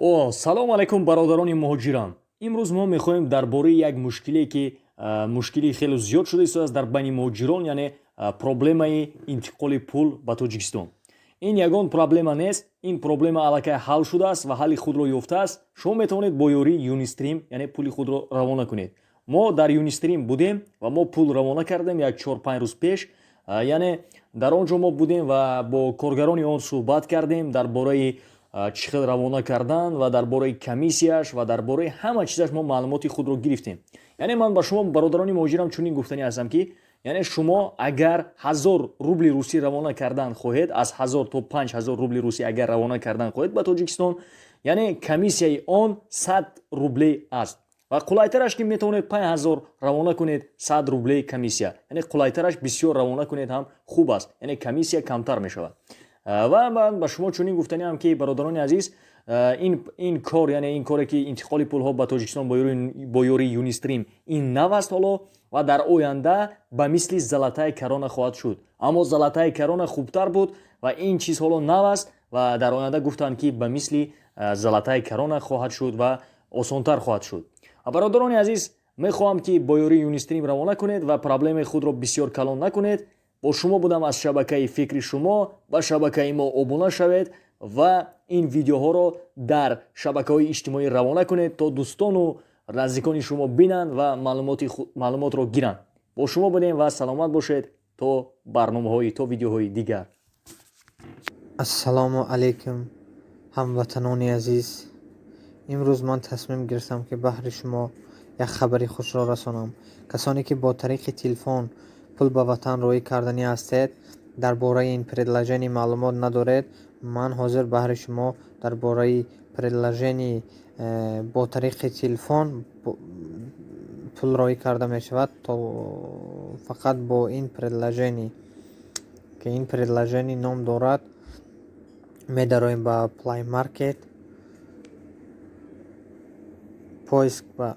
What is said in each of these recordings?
салом алейкум бародарони муҳоҷирон. Имрӯз мо мехоҳем дар бораи як мушкиле ки мушкили хеле зиёд шуда истааст дар байни муҳоҷирон, яъне проблемаи интиқоли пул ба Тоҷикистон. Ин ягон проблема нест, ин проблема аллакай ҳал шудааст ва ҳалли худро ёфтааст. Шумо метавонед бо ёрии Юнистрим, яъне пули худро равона кунед. Мо дар Юнистрим будем ва мо пул равона кардем як 4-5 рӯз пеш. Яъне дар он ҷо мо будем ва бо коргарони он суҳбат кардем дар бораи чӣ хел равона кардан ва дар бораи комиссияш ва дар бораи ҳама чизаш мо маълумоти худро гирифтем. Яъне ман ба шумо бародарони муҳоҷирам чунин гуфтанӣ ҳастам ки яъне шумо агар 1000 рубли русӣ равона кардан хоҳед, аз 1000 то 5000 рубли русӣ агар равона кардан хоҳед ба Тоҷикистон, яъне комиссияи он 100 рубле аст. ва қулайтараш ки метавонед 5000 равона кунед 100 рубле комиссия. Яъне қулайтараш бисёр равона кунед ҳам хуб аст. Яъне комиссия камтар мешавад. ва ман ба шумо чунин гуфтаниам ки бародарони азиз, ин кор, яъне ин коре ки интиқоли пулҳо ба Тоҷикистон бо ёрии Юнистрим ин нав аст ҳоло ва дар оянда ба мисли залатаи корона хоҳад шуд. Аммо залатаи корона хубтар буд ва ин чиз ҳоло нав аст ва дар оянда гуфтанд ки ба мисли залатаи корона хоҳад шуд ва осонтар хоҳад шуд. Бародарони азиз, мехоҳам ки бо ёрии Юнистрим равона кунед ва проблемаи худро бисёр калон накунед. бо шумо будам аз шабакаи фикри шумо ба шабакаи мо обуна шавед ва ин видеоҳоро дар шабакаҳои иҷтимоӣ равона кунед то дӯстону наздикони шумо бинанд ва маълумотро гиранд. бо шумо будем ва саломат бошед то барномаҳои то видеоҳои дигар. Асалому алейкум ҳамватанони азиз. имрӯз ман тасмим гирифтам ки баҳри шумо як хабари хушро расонам. касоне ки бо тариқи телефон пул ба ватан роҳӣ кардани ҳастед, дар бораи ин приложение маълумот надоред, ман ҳозир баҳри шумо дар бораи приложение бо тариқи телефон пул роҳӣ карда мешавад, то фақат бо ин приложение ки ин приложение ном дорад, медароем ба Play Market, поиск ба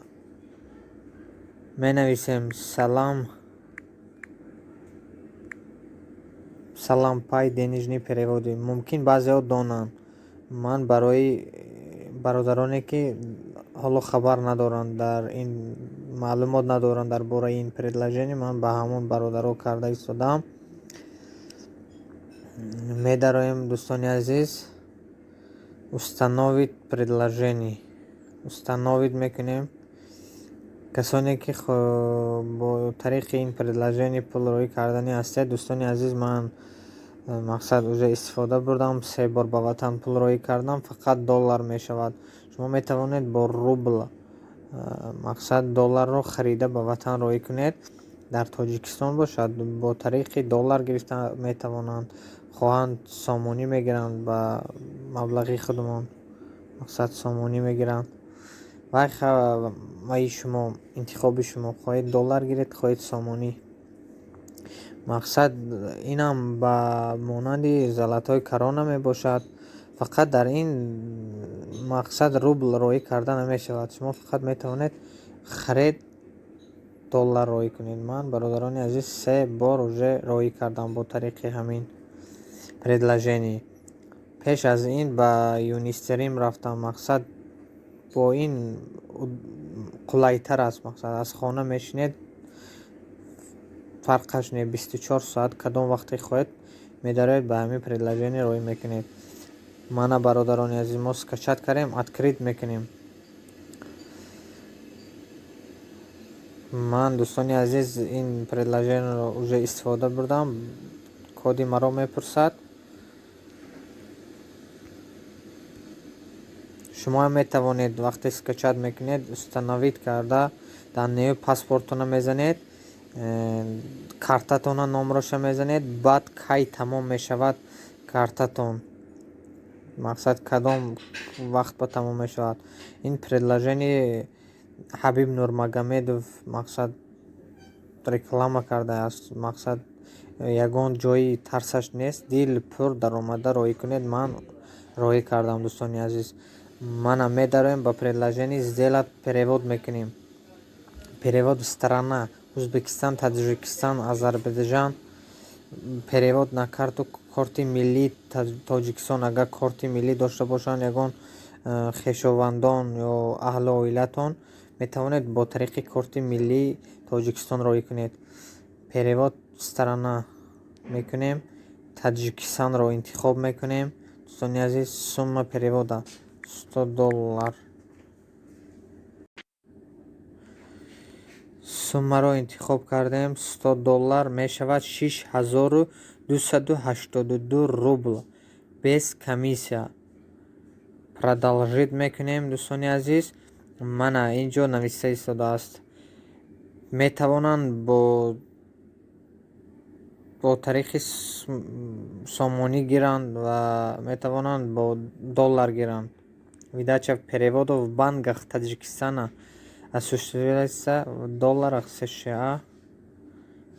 менависем Salam Pay денежни переводи. мумкин баъзеҳо донанд. ман барои бародароне ки ҳоло хабар надоранд, дар ин маълумот надоранд дар бораи ин приложение, ман ба ҳамон бародаро карда истодам. медароем дӯстони азиз, установид приложение. установид мекунем. касоне ки бо тариқи ин приложение пул роҳӣ кардани ҳастед, дӯстони азиз, ман мақсад уже истифода бурдам, 3 бор ба ватан пул роҳӣ кардам, фақат доллар мешавад. шумо метавонед бо рубл, мақсад долларро харида ба ватан роҳӣ кунед. дар Тоҷикистон бошад, бо тариқи доллар гирифта метавонанд, хоҳанд сомонӣ мегиранд, ба маблағи худмон мақсад сомонӣ мегиранд. вай шумо интихоби шумо, хоҳед доллар гиред, хоҳед сомонӣ. мақсад инам ба монанди залатои корона мебошад. фақат дар ин мақсад рубл роҳӣ карда намешавад. шумо фақат метавонед харед доллар роҳӣ кунед. ман бародарони азиз 3 бор уже роҳӣ кардам бо тариқи ҳамин приложение. пеш аз ин ба Юнистрим рафтам. мақсад бо ин қулайтар аст. мақсад аз хона мешинед, фарқаш не 24 соат кадом вақте хоҳед медароед ба ҳамин приложение роҳӣ мекунед. мана бародарони азиз, мо скачат кардем, открит мекунем. ман дӯстони азиз ин приложениеро уже истифода бурдам. коди маро мепурсад. шумо ҳам метавонед вақте скачат мекунед, установид карда дар неҳои паспортона мезанед, картатона номроша мезанед, баъд кай тамом мешавад картатон, мақсад кадом вақт ба тамом мешавад. ин приложение ҳабиб нурмагомедов мақсад реклама кардааст. мақсад ягон ҷои тарсаш нест, дил пур даромада роҳӣ кунед. ман роҳӣ кардам дӯстони азиз. манам медароем ба приложение сделать перевод мекунем. перевод в страна Узбекистан, Таҷикистан, Азарбайҷан. перевод на карту корти миллии Тоҷикистон. агар корти миллӣ дошта бошанд, ягон хешовандон ё аҳли оилатон метавонед бо тариқи корти миллии тоҷикистон роҳӣ кунед. перевод страна мекунем, таҷикистанро интихоб мекунем. дӯстони азиз, сумма перевода $100. суммаро интихоб кардем. $100 мешавад $6282 рубл без комиссия. продолжить мекунем. дӯстони азиз, мана инҷо нависта истодааст, метавонанд бо тариқи сомонӣ гиранд ва метавонанд бо доллар гиранд. Видача переводов в банках Таджикистана осуществляется в долларах США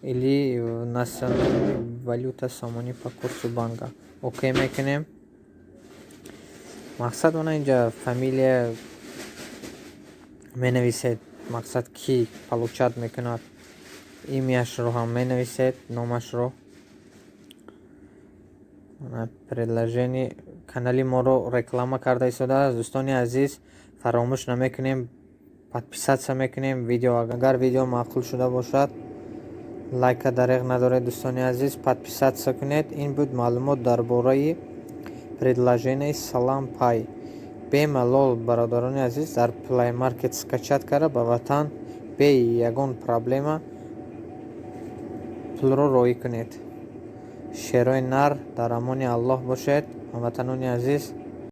или в национальной валюте сомонӣ по курсу банка. окей мекунем. мақсад мана инҷа фамилия менависед, мақсад ки получат мекунад, имяшро ҳам менависед, номашро. предложение канали моро реклама карда истодааст. дӯстони азиз, фаромӯш намекунем, подписатсия мекунем. видео агар видео маъқул шуда бошад, лайка дареғ надоред. дӯстони азиз, подписатсия кунед. ин буд маълумот дар бораи предложение Salam Pay. бемалол бародарони азиз, дар Play Market скачат карда ба Ватан бе ягон проблема пулро роҳӣ кунед. шерои нар дар амони Аллоҳ бошед. ҳамватанони азиз.